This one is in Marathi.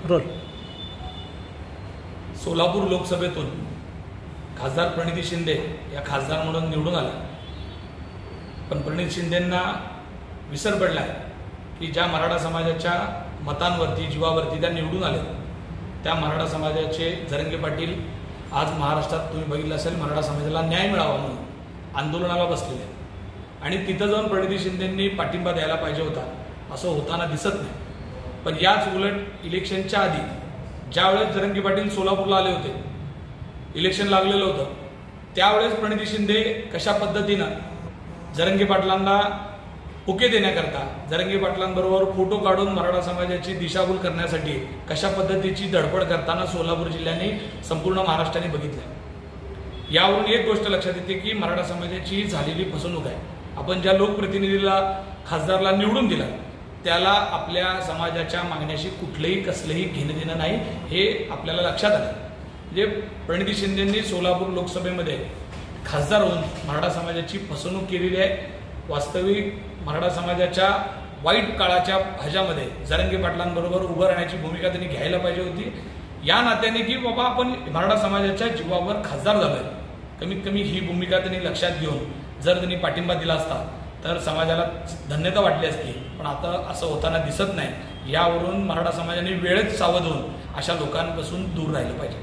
रोल. सोलापूर लोकसभेतून खासदार प्रणिती शिंदे या खासदार म्हणून निवडून आल्या. पण प्रणिती शिंदेंना विसर पडला आहे की ज्या मराठा समाजाच्या मतांवरती जीवावरती त्या निवडून आल्या, त्या मराठा समाजाचे जरंगे पाटील आज महाराष्ट्रात तुम्ही बघितलं असेल मराठा समाजाला न्याय मिळावा म्हणून आंदोलनाला बसलेले आहेत. आणि तिथं जाऊन प्रणिती शिंदेंनी पाठिंबा द्यायला पाहिजे होता, असं होताना दिसत नाही. पण याच उलट इलेक्शनच्या आधी ज्यावेळेस जरंगे पाटील सोलापूरला आले होते, इलेक्शन लागलेलं होतं, त्यावेळेस प्रणिती शिंदे कशा पद्धतीनं जरंगे पाटलांना हुके देण्याकरता, जरंगे पाटलांबरोबर फोटो काढून मराठा समाजाची दिशाभूल करण्यासाठी कशा पद्धतीची धडपड करताना सोलापूर जिल्ह्याने संपूर्ण महाराष्ट्राने बघितलं. यावरून एक गोष्ट लक्षात येते की मराठा समाजाची झालेली फसवणूक आहे. आपण ज्या लोकप्रतिनिधीला खासदारला निवडून दिला त्याला आपल्या समाजाच्या मागण्याशी कुठलंही कसलंही घेणं देणं नाही, हे आपल्याला लक्षात आलं. म्हणजे प्रणिती शिंदेंनी सोलापूर लोकसभेमध्ये खासदार होऊन मराठा समाजाची फसवणूक केलेली आहे. वास्तविक मराठा समाजाच्या वाईट काळाच्या ह्याच्यामध्ये जरंगे पाटलांबरोबर उभं राहण्याची भूमिका त्यांनी घ्यायला पाहिजे होती, या नात्याने की बाबा आपण मराठा समाजाच्या जीवावर खासदार झालोय. कमीत कमी ही भूमिका त्यांनी लक्षात घेऊन जर त्यांनी पाठिंबा दिला असता तर समाजाला धन्यता वाटली असती. पण आता असं होताना दिसत नाही. यावरून मराठा समाजाने वेळेत सावध होऊन अशा लोकांपासून दूर राहिलं पाहिजे.